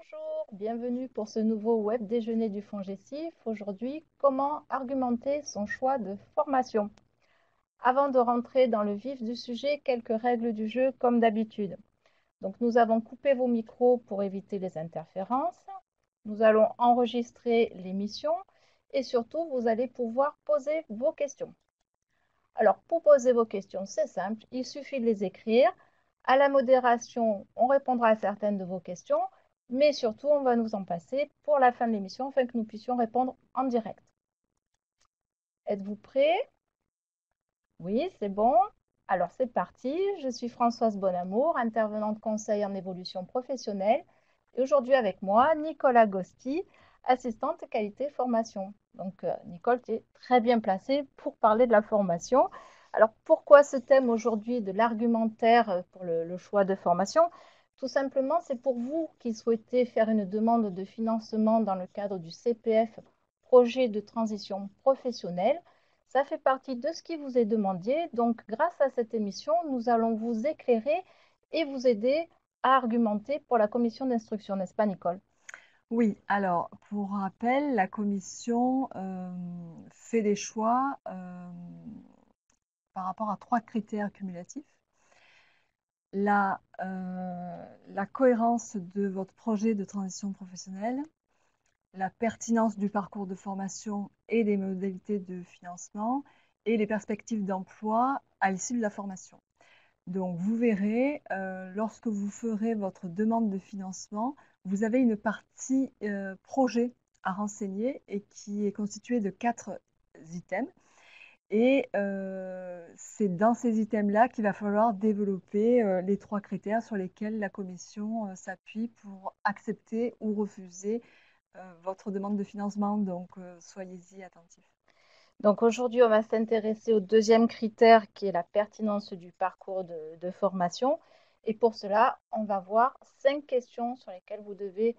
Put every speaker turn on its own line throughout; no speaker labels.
Bonjour, bienvenue pour ce nouveau web déjeuner du FONGECIF. Aujourd'hui, comment argumenter son choix de formation? Avant de rentrer dans le vif du sujet, quelques règles du jeu comme d'habitude. Donc, nous avons coupé vos micros pour éviter les interférences. Nous allons enregistrer l'émission et surtout, vous allez pouvoir poser vos questions. Alors, pour poser vos questions, c'est simple, il suffit de les écrire. À la modération, on répondra à certaines de vos questions, mais surtout, on va nous en passer pour la fin de l'émission afin que nous puissions répondre en direct. Êtes-vous prêts? Oui, c'est bon. Alors, c'est parti. Je suis Françoise Bonamour, intervenante conseil en évolution professionnelle. Et aujourd'hui, avec moi, Nicole Agosti, assistante qualité formation. Donc, Nicole, tu es très bien placée pour parler de la formation. Alors, pourquoi ce thème aujourd'hui de l'argumentaire pour le choix de formation? Tout simplement, c'est pour vous qui souhaitez faire une demande de financement dans le cadre du CPF, projet de transition professionnelle. Ça fait partie de ce qui vous est demandé. Donc, grâce à cette émission, nous allons vous éclairer et vous aider à argumenter pour la commission d'instruction, n'est-ce pas, Nicole?
Oui, alors pour rappel, la commission fait des choix par rapport à 3 critères cumulatifs. La cohérence de votre projet de transition professionnelle, la pertinence du parcours de formation et des modalités de financement et les perspectives d'emploi à l'issue de la formation. Donc, vous verrez, lorsque vous ferez votre demande de financement, vous avez une partie projet à renseigner et qui est constituée de 4 items. Et c'est dans ces items-là qu'il va falloir développer les 3 critères sur lesquels la commission s'appuie pour accepter ou refuser votre demande de financement. Donc, soyez-y attentifs.
Donc aujourd'hui, on va s'intéresser au deuxième critère qui est la pertinence du parcours de formation. Et pour cela, on va voir 5 questions sur lesquelles vous devez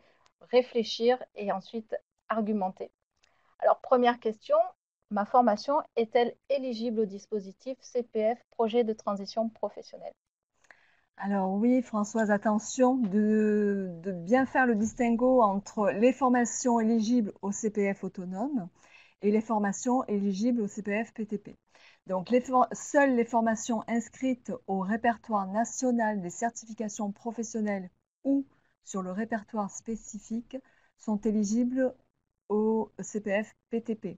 réfléchir et ensuite argumenter. Alors, première question, ma formation est-elle éligible au dispositif CPF, projet de transition professionnelle?
Alors oui, Françoise, attention de bien faire le distinguo entre les formations éligibles au CPF autonome et les formations éligibles au CPF PTP. Donc, seules les formations inscrites au répertoire national des certifications professionnelles ou sur le répertoire spécifique sont éligibles au CPF PTP.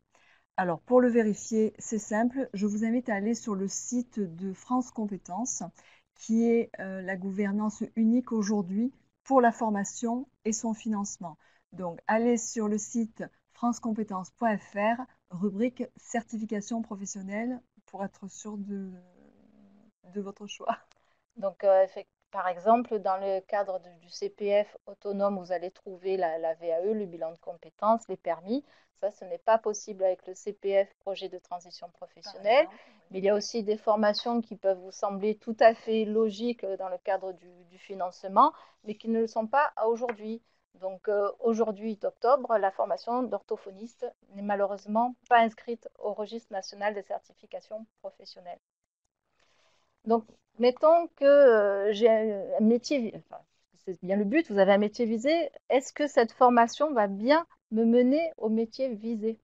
Alors, pour le vérifier, c'est simple, je vous invite à aller sur le site de France Compétences, qui est la gouvernance unique aujourd'hui pour la formation et son financement. Donc, allez sur le site francecompétences.fr, rubrique certification professionnelle, pour être sûr de votre choix.
Donc, par exemple, dans le cadre du CPF autonome, vous allez trouver la VAE, le bilan de compétences, les permis. Ça, ce n'est pas possible avec le CPF, projet de transition
Par
professionnelle.
exemple,
Mais il y a aussi des formations qui peuvent vous sembler tout à fait logiques dans le cadre du financement, mais qui ne le sont pas à aujourd'hui. Donc, aujourd'hui, 8 octobre, la formation d'orthophoniste n'est malheureusement pas inscrite au registre national des certifications professionnelles. Donc, mettons que j'ai un métier, enfin, c'est bien le but, vous avez un métier visé. Est-ce que cette formation va bien me mener au métier visé?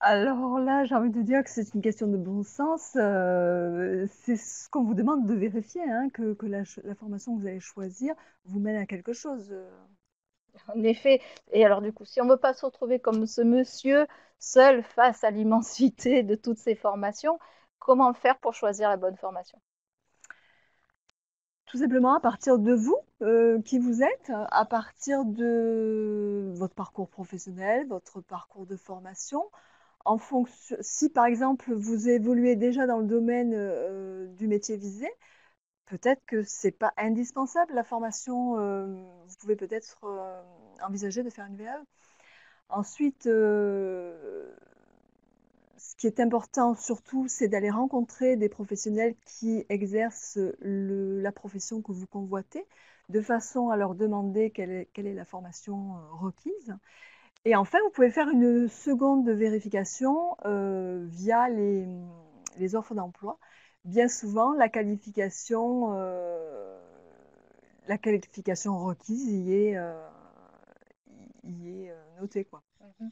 alors là, j'ai envie de dire que c'est une question de bon sens. C'est ce qu'on vous demande de vérifier, hein, que la formation que vous allez choisir vous mène à quelque chose.
En effet, et alors du coup, si on ne veut pas se retrouver comme ce monsieur seul face à l'immensité de toutes ces formations, comment faire pour choisir la bonne formation?
Tout simplement à partir de vous, qui vous êtes, à partir de votre parcours professionnel, votre parcours de formation. En fonction, si par exemple vous évoluez déjà dans le domaine du métier visé, peut-être que c'est pas indispensable la formation. Vous pouvez peut-être envisager de faire une VAE. Ensuite, ce qui est important surtout, c'est d'aller rencontrer des professionnels qui exercent la profession que vous convoitez, de façon à leur demander quelle est la formation requise. Et enfin, vous pouvez faire une seconde vérification via les offres d'emploi. Bien souvent, la qualification requise y est notée, quoi.
Mhm.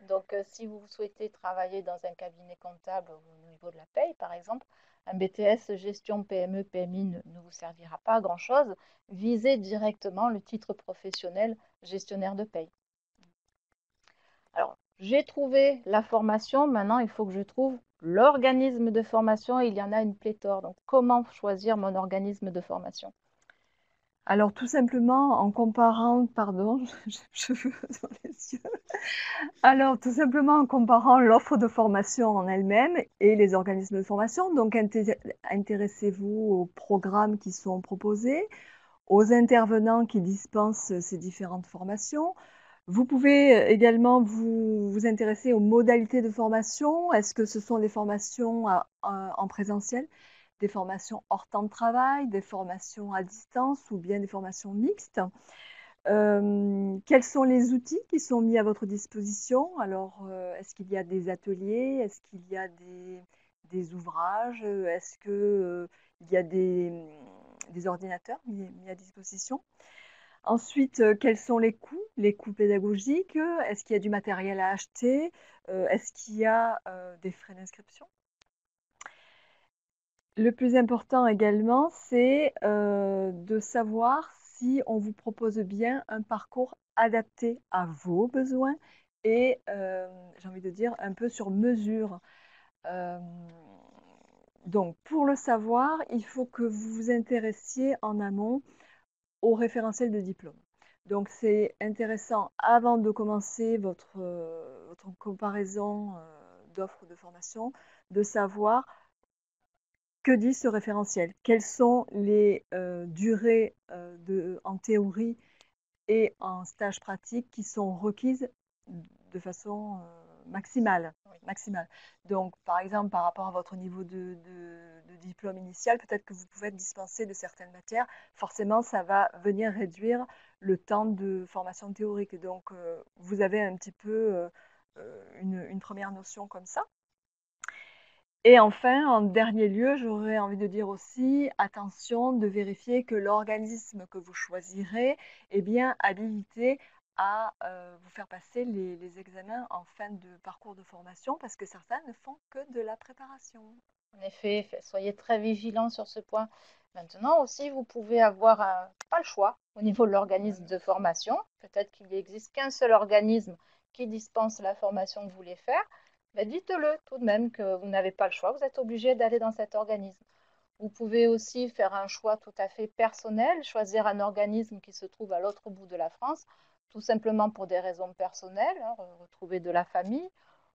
Donc, si vous souhaitez travailler dans un cabinet comptable au niveau de la paye, par exemple, un BTS gestion PME, PMI ne vous servira pas à grand-chose. Visez directement le titre professionnel gestionnaire de paye. Alors, j'ai trouvé la formation. Maintenant, il faut que je trouve l'organisme de formation. Il y en a une pléthore. Donc, comment choisir mon organisme de formation?
Alors, tout simplement en comparant, pardon, je veux dans les yeux. Alors, tout simplement en comparant l'offre de formation en elle-même et les organismes de formation. Donc, intéressez-vous aux programmes qui sont proposés, aux intervenants qui dispensent ces différentes formations. Vous pouvez également vous intéresser aux modalités de formation. Est-ce que ce sont des formations en présentiel, des formations hors temps de travail, des formations à distance ou bien des formations mixtes? Quels sont les outils qui sont mis à votre disposition? Alors, est-ce qu'il y a des ateliers? Est-ce qu'il y a des ouvrages? Est-ce qu'il y a des ordinateurs mis à disposition? Ensuite, quels sont les coûts pédagogiques? Est-ce qu'il y a du matériel à acheter? Est-ce qu'il y a des frais d'inscription? Le plus important également, c'est de savoir si on vous propose bien un parcours adapté à vos besoins et, j'ai envie de dire, un peu sur mesure. Euh, donc, pour le savoir, il faut que vous vous intéressiez en amont au référentiel de diplôme. Donc, c'est intéressant, avant de commencer votre comparaison d'offres de formation, de savoir que dit ce référentiel, quelles sont les durées en théorie et en stage pratique qui sont requises de façon maximale.
Oui.
Maximale. Donc, par exemple, par rapport à votre niveau de diplôme initial, peut-être que vous pouvez être dispensé de certaines matières. Forcément, ça va venir réduire le temps de formation théorique. Donc, vous avez un petit peu une première notion comme ça. Et enfin, en dernier lieu, j'aurais envie de dire aussi, attention de vérifier que l'organisme que vous choisirez est bien habilité à vous faire passer les examens en fin de parcours de formation parce que certains ne font que de la préparation.
En effet, soyez très vigilants sur ce point. Maintenant aussi, vous pouvez avoir pas le choix au niveau de l'organisme de formation. Peut-être qu'il n'existe qu'un seul organisme qui dispense la formation que vous voulez faire. Ben, dites-le tout de même que vous n'avez pas le choix. Vous êtes obligé d'aller dans cet organisme. Vous pouvez aussi faire un choix tout à fait personnel, choisir un organisme qui se trouve à l'autre bout de la France, tout simplement pour des raisons personnelles, hein, retrouver de la famille,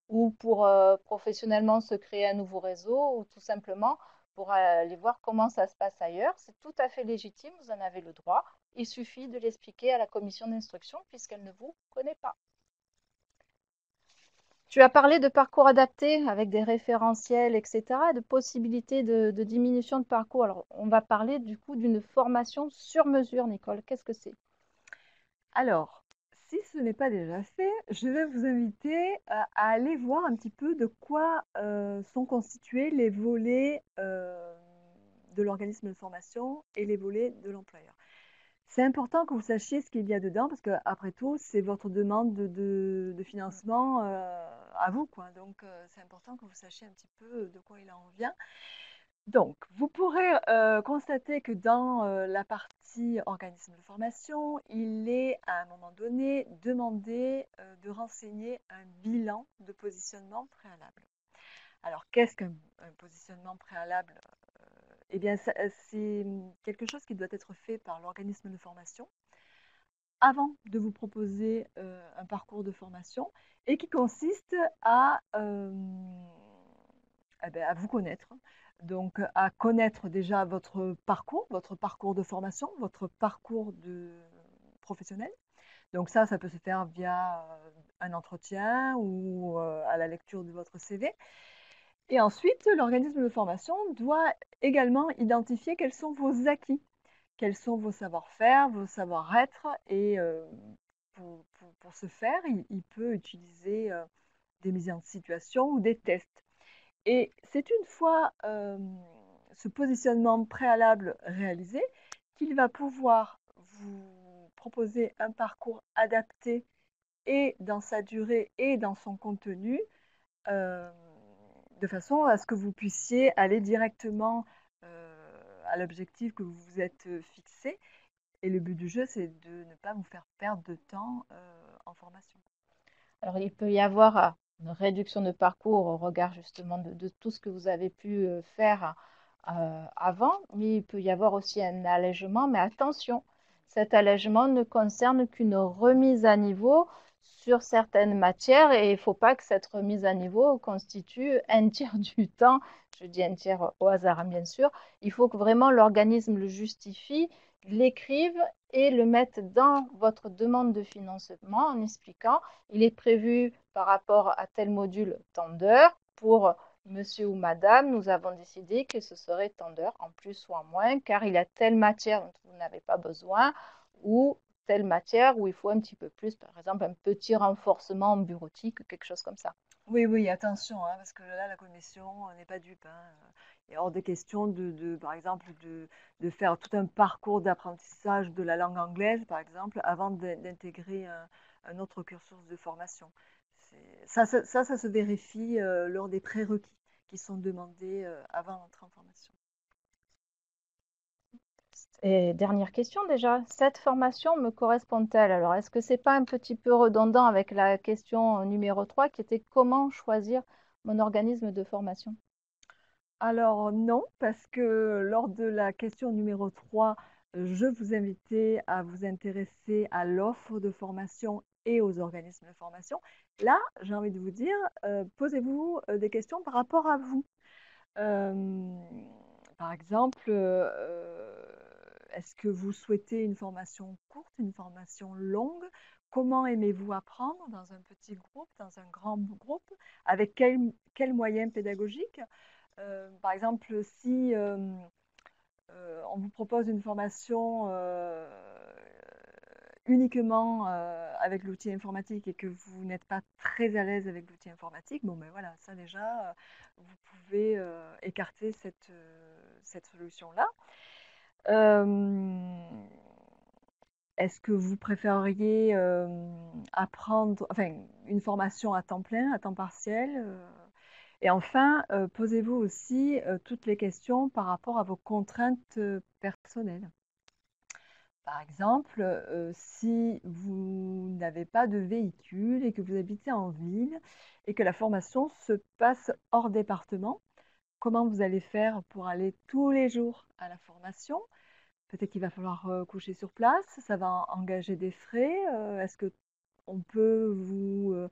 ou pour professionnellement se créer un nouveau réseau, ou tout simplement pour aller voir comment ça se passe ailleurs. C'est tout à fait légitime, vous en avez le droit. Il suffit de l'expliquer à la commission d'instruction puisqu'elle ne vous connaît pas. Tu as parlé de parcours adapté avec des référentiels, etc., de possibilités de diminution de parcours. Alors, on va parler du coup d'une formation sur mesure, Nicole. Qu'est-ce que c'est?
Alors, si ce n'est pas déjà fait, je vais vous inviter à aller voir un petit peu de quoi sont constitués les volets de l'organisme de formation et les volets de l'employeur. C'est important que vous sachiez ce qu'il y a dedans parce qu'après tout, c'est votre demande de financement à vous, quoi. Donc, c'est important que vous sachiez un petit peu de quoi il en vient. Donc, vous pourrez constater que dans la partie organisme de formation, il est à un moment donné demandé de renseigner un bilan de positionnement préalable. Alors, qu'est-ce qu'un positionnement préalable? Eh bien, c'est quelque chose qui doit être fait par l'organisme de formation avant de vous proposer un parcours de formation et qui consiste à vous connaître. Donc, à connaître déjà votre parcours de formation, votre parcours professionnel. Donc ça peut se faire via un entretien ou à la lecture de votre CV. Et ensuite, l'organisme de formation doit également identifier quels sont vos acquis, quels sont vos savoir-faire, vos savoir-être. Et pour ce faire, il peut utiliser des mises en situation ou des tests. Et c'est une fois ce positionnement préalable réalisé qu'il va pouvoir vous proposer un parcours adapté et dans sa durée et dans son contenu, de façon à ce que vous puissiez aller directement à l'objectif que vous vous êtes fixé. Et le but du jeu, c'est de ne pas vous faire perdre de temps en formation.
Alors, il peut y avoir une réduction de parcours au regard justement de tout ce que vous avez pu faire avant, mais il peut y avoir aussi un allègement. Mais attention, cet allègement ne concerne qu'une remise à niveau sur certaines matières et il ne faut pas que cette remise à niveau constitue un tiers du temps. Je dis un tiers au hasard, hein, bien sûr. Il faut que vraiment l'organisme le justifie, l'écrive et le mette dans votre demande de financement en expliquant il est prévu par rapport à tel module tant d'heures. Pour monsieur ou madame, nous avons décidé que ce serait tant d'heures en plus ou en moins, car il y a telle matière dont vous n'avez pas besoin ou telle matière où il faut un petit peu plus, par exemple un petit renforcement bureautique, quelque chose comme ça.
Oui, oui, attention, hein, parce que là, la commission n'est pas dupe, hein. Il est hors de question par exemple, de faire tout un parcours d'apprentissage de la langue anglaise, par exemple, avant d'intégrer un autre cursus de formation. Ça se vérifie lors des prérequis qui sont demandés avant l'entrée en formation.
Et dernière question déjà, cette formation me correspond-elle? Alors, est-ce que c'est pas un petit peu redondant avec la question numéro 3 qui était comment choisir mon organisme de formation?
Alors non, parce que lors de la question numéro 3, je vous invitais à vous intéresser à l'offre de formation et aux organismes de formation. Là, j'ai envie de vous dire, posez-vous des questions par rapport à vous. Par exemple, est-ce que vous souhaitez une formation courte, une formation longue? Comment aimez-vous apprendre dans un petit groupe, dans un grand groupe? Avec quels moyens pédagogiques? Par exemple, si on vous propose une formation uniquement avec l'outil informatique et que vous n'êtes pas très à l'aise avec l'outil informatique, bon ben voilà, ça déjà, vous pouvez écarter cette solution-là. Est-ce que vous préféreriez apprendre, enfin, une formation à temps plein, à temps partiel et enfin, posez-vous aussi toutes les questions par rapport à vos contraintes personnelles. Par exemple, si vous n'avez pas de véhicule et que vous habitez en ville et que la formation se passe hors département, comment vous allez faire pour aller tous les jours à la formation? Peut-être qu'il va falloir coucher sur place, ça va engager des frais. Est-ce qu'on peut vous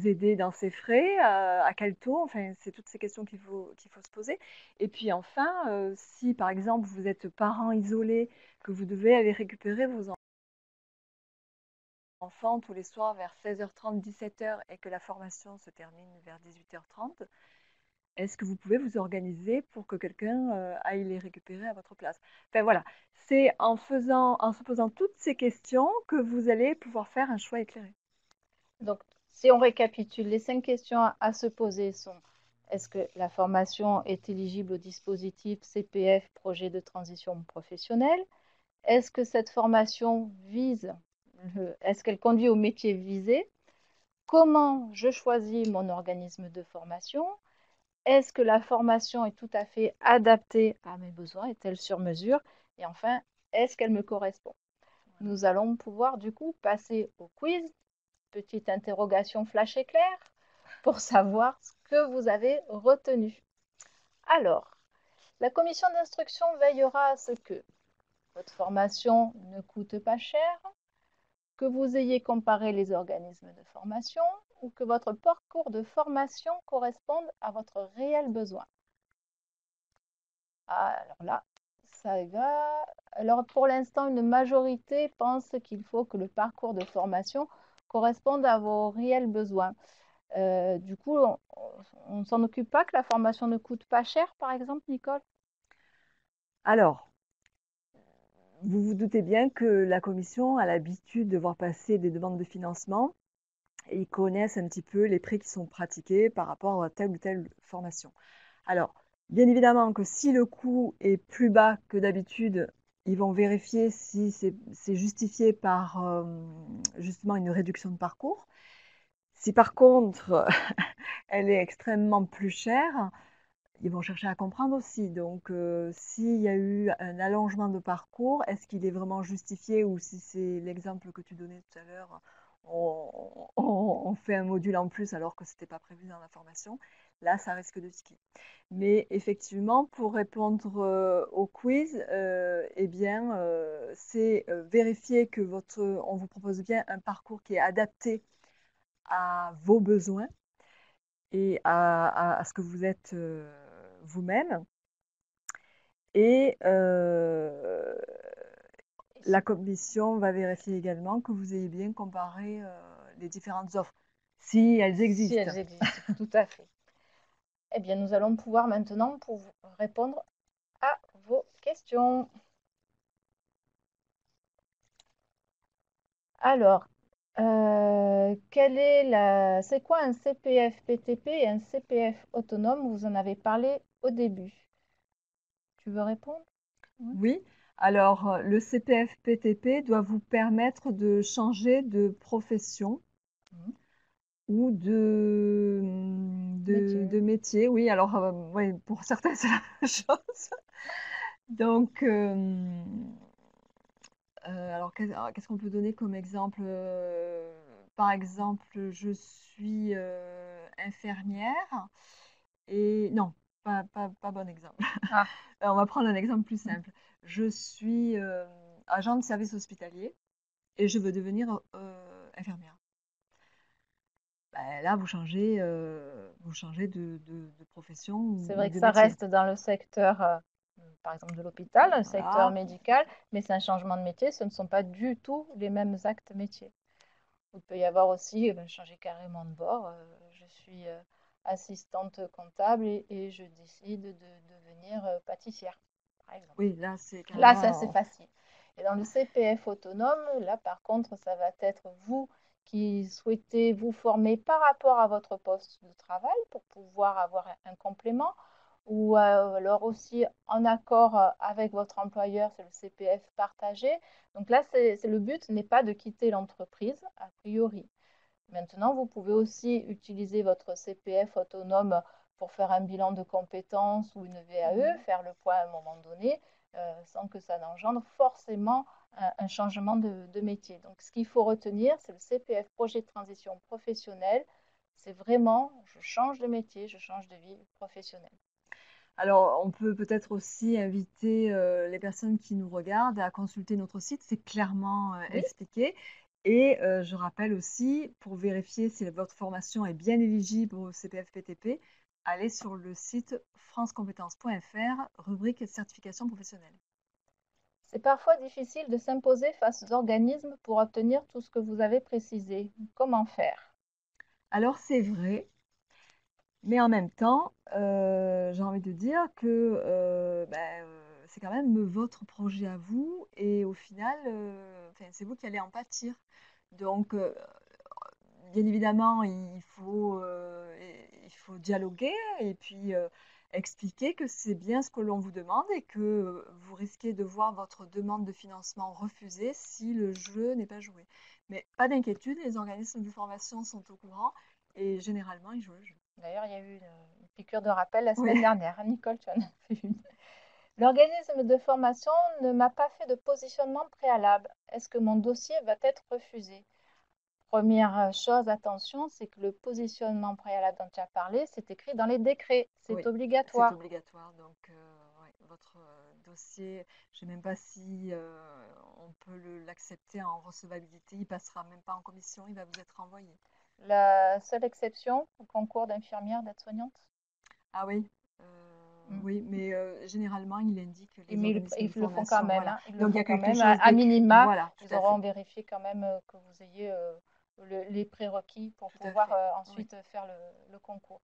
aider dans ces frais? À quel taux? Enfin, c'est toutes ces questions qu'il faut se poser. Et puis enfin, si par exemple vous êtes parent isolé, que vous devez aller récupérer vos enfants tous les soirs vers 16h30, 17h et que la formation se termine vers 18h30, est-ce que vous pouvez vous organiser pour que quelqu'un aille les récupérer à votre place? Enfin voilà, c'est en se posant toutes ces questions que vous allez pouvoir faire un choix éclairé.
Donc, si on récapitule, les 5 questions à se poser sont: est-ce que la formation est éligible au dispositif CPF, projet de transition professionnelle? Est-ce que cette formation est-ce qu'elle conduit au métier visé? Comment je choisis mon organisme de formation? Est-ce que la formation est tout à fait adaptée à mes besoins? Est-elle sur mesure? Et enfin, est-ce qu'elle me correspond? Nous allons pouvoir du coup passer au quiz. Petite interrogation flash éclair pour savoir ce que vous avez retenu. Alors, la commission d'instruction veillera à ce que votre formation ne coûte pas cher, que vous ayez comparé les organismes de formation ou que votre parcours de formation corresponde à votre réel besoin. Alors là, ça va. Alors pour l'instant, une majorité pense qu'il faut que le parcours de formation corresponde à vos réels besoins. Du coup, on ne s'en occupe pas que la formation ne coûte pas cher, par exemple, Nicole?
Alors, vous vous doutez bien que la commission a l'habitude de voir passer des demandes de financement et ils connaissent un petit peu les prix qui sont pratiqués par rapport à telle ou telle formation. Alors, bien évidemment que si le coût est plus bas que d'habitude, Ils vont vérifier si c'est justifié par justement une réduction de parcours. Si par contre, elle est extrêmement plus chère, ils vont chercher à comprendre aussi. Donc, s'il y a eu un allongement de parcours, est-ce qu'il est vraiment justifié ou si c'est l'exemple que tu donnais tout à l'heure, on fait un module en plus alors que ce n'était pas prévu dans la formation. Là, ça risque de skier. Mais effectivement, pour répondre au quiz, eh bien, c'est vérifier que on vous propose bien un parcours qui est adapté à vos besoins et à ce que vous êtes vous-même. Et la commission va vérifier également que vous ayez bien comparé les différentes offres, si elles
Si
existent.
elles existent, tout à fait. Eh bien, nous allons pouvoir maintenant répondre à vos questions. Alors, c'est quoi un CPF PTP et un CPF autonome? Vous en avez parlé au début. Tu veux répondre? Oui.
Oui, alors le CPF PTP doit vous permettre de changer de profession
Mhm.
ou
Métier.
de métier. Oui, alors ouais, pour certains, c'est la même chose. Donc, alors, qu'est-ce qu'on peut donner comme exemple? Par exemple, je suis infirmière et non, pas bon exemple.
Ah,
On va prendre un exemple plus simple. Je suis agent de service hospitalier et je veux devenir infirmière. Ben, là, vous changez de profession
c'est
ou
vrai que
de
ça
métier.
reste dans le secteur, par exemple, de l'hôpital, un secteur
Voilà.
médical, mais c'est un changement de métier. Ce ne sont pas du tout les mêmes actes métiers. Il peut y avoir aussi, changer carrément de bord. Je suis assistante comptable et je décide de devenir pâtissière, par exemple.
Oui, là, c'est
Là, c'est assez
carrément.
facile. Et dans le CPF autonome, là, par contre, ça va être vous qui souhaitez vous former par rapport à votre poste de travail pour pouvoir avoir un complément ou alors aussi en accord avec votre employeur, c'est le CPF partagé. Donc là, le but n'est pas de quitter l'entreprise, a priori. Maintenant, vous pouvez aussi utiliser votre CPF autonome pour faire un bilan de compétences ou une VAE, faire le point à un moment donné, sans que ça n'engendre forcément un changement de métier. Donc, ce qu'il faut retenir, c'est le CPF projet de transition professionnelle. C'est vraiment, je change de métier, je change de vie professionnelle.
Alors, on peut peut-être aussi inviter les personnes qui nous regardent à consulter notre site, c'est clairement
Oui,
expliqué. Et je rappelle aussi, pour vérifier si votre formation est bien éligible au CPF-PTP, allez sur le site francecompétences.fr, rubrique certification professionnelle.
c'est parfois difficile de s'imposer face aux organismes pour obtenir tout ce que vous avez précisé. Comment faire?
Alors, c'est vrai, mais en même temps, j'ai envie de dire que c'est quand même votre projet à vous et au final, c'est vous qui allez en pâtir. Donc, bien évidemment, il faut dialoguer et puis expliquer que c'est bien ce que l'on vous demande et que vous risquez de voir votre demande de financement refusée si le jeu n'est pas joué. Mais pas d'inquiétude, les organismes de formation sont au courant et généralement, ils jouent le jeu.
D'ailleurs, il y a eu une piqûre de rappel la
Oui.
semaine dernière. Nicole, tu en as fait une. L'organisme de formation ne m'a pas fait de positionnement préalable. Est-ce que mon dossier va être refusé? Première chose, attention, c'est que le positionnement préalable dont tu as parlé, c'est écrit dans les décrets. C'est
Oui, c'est
obligatoire.
obligatoire. Donc, ouais, votre dossier, je ne sais même pas si on peut l'accepter en recevabilité. Il passera même pas en commission, il va vous être envoyé.
La seule exception au concours d'infirmière, d'aide-soignante.
Ah oui,
Mm.
oui, mais généralement, il indique les
Mais
organismes
ils
de
le font quand
formation.
même,
Voilà.
hein. Ils le
Donc, il y
font
a
quand
quelque
même.
chose
À
d'écrit.
minima,
Voilà,
ils
tout à
auront
fait.
vérifié quand même que vous ayez les prérequis pour
Tout à
pouvoir
fait. Oui.
ensuite faire le concours.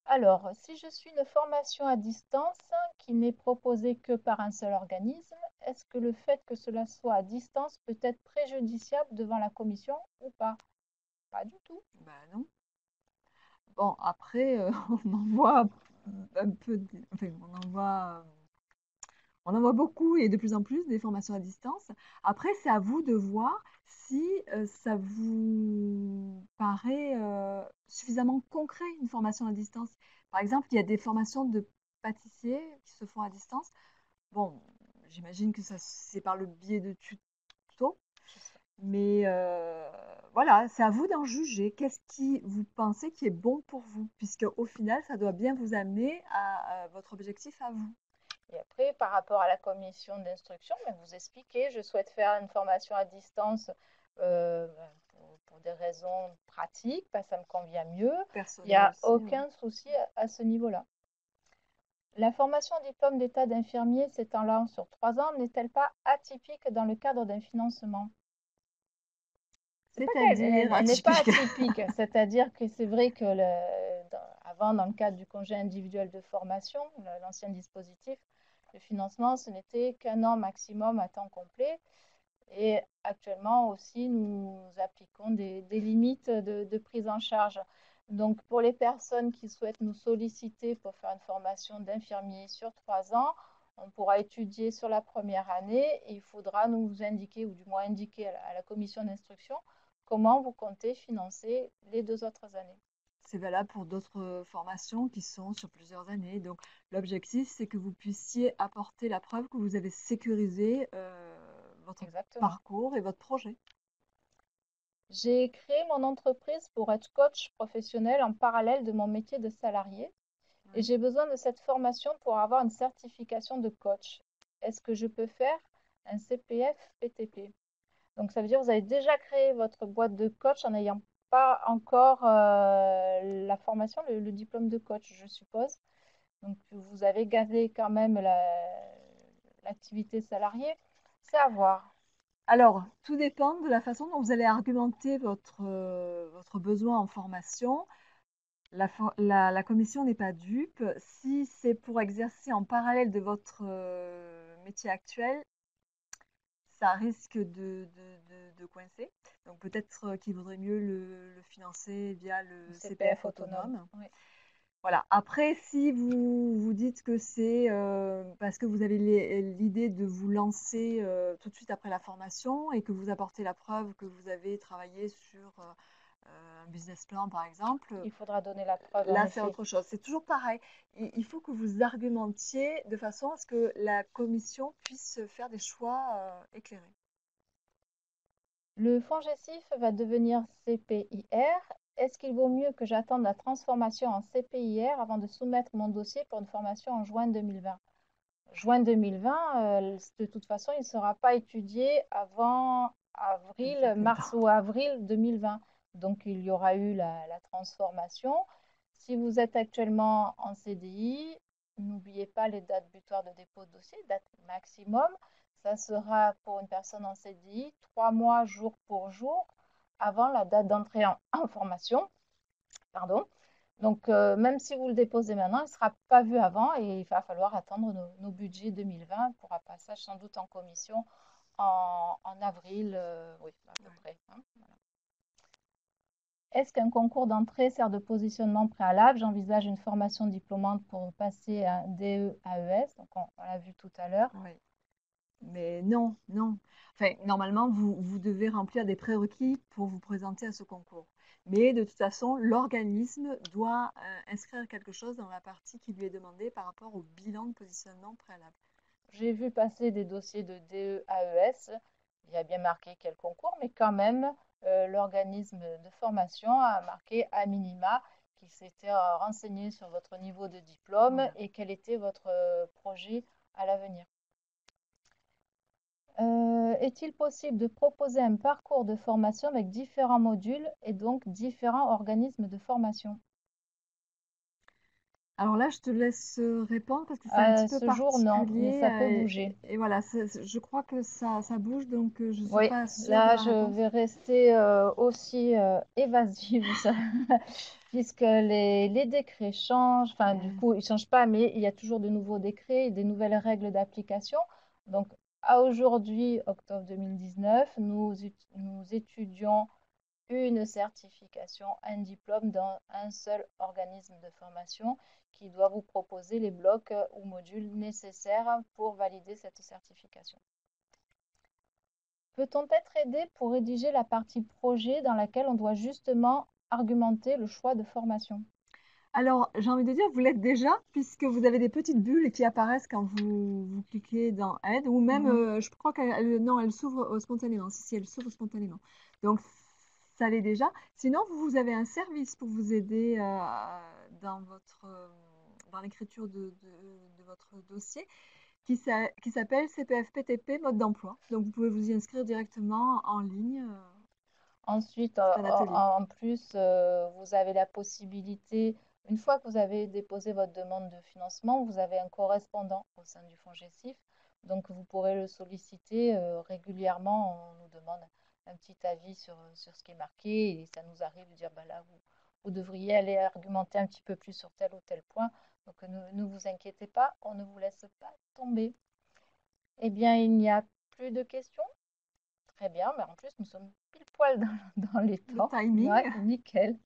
Alors, si je suis une formation à distance qui n'est proposée que par un seul organisme, est-ce que le fait que cela soit à distance peut être préjudiciable devant la commission ou pas? Pas du tout.
Ben non. Bon, après, on en voit un peu, enfin, On en voit beaucoup et de plus en plus des formations à distance. Après, c'est à vous de voir si ça vous paraît suffisamment concret, une formation à distance. Par exemple, il y a des formations de pâtissiers qui se font à distance. Bon, j'imagine que ça, c'est par le biais de tutos, mais voilà, c'est à vous d'en juger. Qu'est-ce qui vous pensez qui est bon pour vous? Puisque au final, ça doit bien vous amener à votre objectif à vous.
Et après, par rapport à la commission d'instruction, ben, vous expliquez, je souhaite faire une formation à distance pour des raisons pratiques, ben, ça me convient mieux. Il n'y
Personnel
a
aussi, oui.
aucun souci à ce niveau-là. La formation au diplôme d'état d'infirmier s'étendant sur 3 ans n'est-elle pas atypique dans le cadre d'un financement? C'est pas qu'elle
C'est-à-dire
elle n'est pas
atypique.
atypique, c'est-à-dire que c'est vrai que avant, dans le cadre du congé individuel de formation, l'ancien dispositif, le financement, ce n'était qu'un an maximum à temps complet. Et actuellement aussi, nous appliquons des limites de prise en charge. Donc, pour les personnes qui souhaitent nous solliciter pour faire une formation d'infirmier sur 3 ans, on pourra étudier sur la première année et il faudra nous indiquer, ou du moins indiquer à la commission d'instruction, comment vous comptez financer les 2 autres années.
C'est valable pour d'autres formations qui sont sur plusieurs années. Donc, l'objectif, c'est que vous puissiez apporter la preuve que vous avez sécurisé votre
Exactement.
parcours et votre projet.
J'ai créé mon entreprise pour être coach professionnel en parallèle de mon métier de salarié. Et
Oui.
j'ai besoin de cette formation pour avoir une certification de coach. Est-ce que je peux faire un CPF PTP? Donc, ça veut dire que vous avez déjà créé votre boîte de coach en n'ayant pas encore la formation, le diplôme de coach, je suppose. Donc, vous avez gardé quand même l'activité salariée. C'est à voir.
Alors, tout dépend de la façon dont vous allez argumenter votre besoin en formation. La commission n'est pas dupe. Si c'est pour exercer en parallèle de votre métier actuel, ça risque de coincer. Donc peut-être qu'il vaudrait mieux le financer via le CPF
CPF autonome.
autonome.
Oui.
Voilà. Après, si vous vous dites que c'est parce que vous avez l'idée de vous lancer tout de suite après la formation et que vous apportez la preuve que vous avez travaillé sur un business plan, par exemple,
Il faudra donner la preuve, en
là, c'est
effet.
autre chose. C'est toujours pareil. Il faut que vous argumentiez de façon à ce que la commission puisse faire des choix éclairés.
Le FONGECIF va devenir CPIR. Est-ce qu'il vaut mieux que j'attende la transformation en CPIR avant de soumettre mon dossier pour une formation en juin 2020? Juin 2020, de toute façon, il ne sera pas étudié avant avril, mars
2020.
ou avril 2020. Donc, il y aura eu la transformation. Si vous êtes actuellement en CDI, n'oubliez pas les dates butoirs de dépôt de dossier, date maximum. Ça sera pour une personne en CDI 3 mois jour pour jour avant la date d'entrée en formation. Pardon. Donc, même si vous le déposez maintenant, il ne sera pas vu avant et il va falloir attendre nos budgets 2020 pour un passage sans doute en commission en avril, oui, à peu près. Hein, voilà. Est-ce qu'un concours d'entrée sert de positionnement préalable? J'envisage une formation diplômante pour passer un DE-AES, donc on l'a vu tout à l'heure.
Oui. Mais non, non. Enfin, normalement, vous devez remplir des prérequis pour vous présenter à ce concours. Mais de toute façon, l'organisme doit inscrire quelque chose dans la partie qui lui est demandée par rapport au bilan de positionnement préalable.
J'ai vu passer des dossiers de DE-AES. Il y a bien marqué quel concours, mais quand même, l'organisme de formation a marqué à minima qu'il s'était renseigné sur votre niveau de diplôme
Voilà.
et quel était votre projet à l'avenir. Est-il possible de proposer un parcours de formation avec différents modules et donc différents organismes de formation?
Alors là, je te laisse répondre parce que c'est un petit
À
peu
ce jour, non, mais
particulier.
ça peut bouger.
Et voilà, je crois que ça bouge, donc je ne suis
Oui,
pas sûre de
là,
la
je
réponse.
vais rester aussi évasive, puisque les décrets changent. Enfin, du coup, ils ne changent pas, mais il y a toujours de nouveaux décrets et des nouvelles règles d'application. Donc, à aujourd'hui, octobre 2019, nous étudions une certification, un diplôme dans un seul organisme de formation qui doit vous proposer les blocs ou modules nécessaires pour valider cette certification. Peut-on être aidé pour rédiger la partie projet dans laquelle on doit justement argumenter le choix de formation?
Alors, j'ai envie de dire, vous l'êtes déjà, puisque vous avez des petites bulles qui apparaissent quand vous cliquez dans Aide, ou même, je crois non, elle s'ouvre spontanément. Si, elle s'ouvre spontanément. Donc, ça l'est déjà. Sinon, vous avez un service pour vous aider dans l'écriture de votre dossier qui s'appelle CPF PTP mode d'emploi. Donc, vous pouvez vous y inscrire directement en ligne.
Ensuite,
C'est un atelier.
en plus, vous avez la possibilité, une fois que vous avez déposé votre demande de financement, vous avez un correspondant au sein du FONGECIF. Donc, vous pourrez le solliciter régulièrement. On nous demande un petit avis sur ce qui est marqué et ça nous arrive de dire, bah là, vous devriez aller argumenter un petit peu plus sur tel ou tel point. Donc, ne vous inquiétez pas, on ne vous laisse pas tomber. Eh bien, il n'y a plus de questions. Très bien, mais en plus, nous sommes pile poil dans les
Le
temps.
timing.
Ouais, nickel.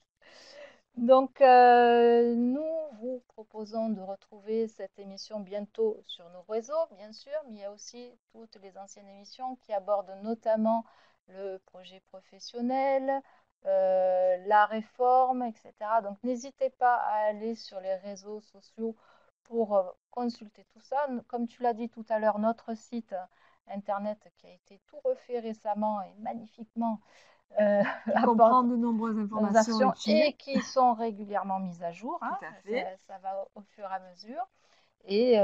Donc, nous vous proposons de retrouver cette émission bientôt sur nos réseaux, bien sûr, mais il y a aussi toutes les anciennes émissions qui abordent notamment le projet professionnel, la réforme, etc. Donc, n'hésitez pas à aller sur les réseaux sociaux pour consulter tout ça. Comme tu l'as dit tout à l'heure, notre site internet qui a été tout refait récemment et magnifiquement
Qui
apporte
comprend de nombreuses
nos
informations
actions
utiles.
et qui sont régulièrement mises à jour. Hein.
Tout à fait.
Ça va au fur et à mesure. Et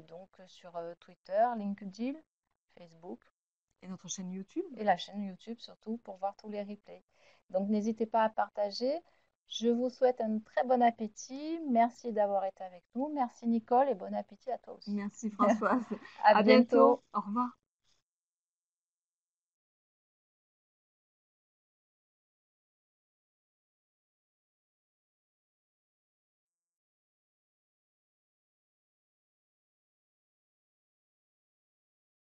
donc sur Twitter, LinkedIn, Facebook
Et notre chaîne YouTube.
et la chaîne YouTube surtout pour voir tous les replays. Donc n'hésitez pas à partager. Je vous souhaite un très bon appétit. Merci d'avoir été avec nous. Merci Nicole et bon appétit à toi aussi.
Merci Françoise.
À
À bientôt.
bientôt.
Au revoir.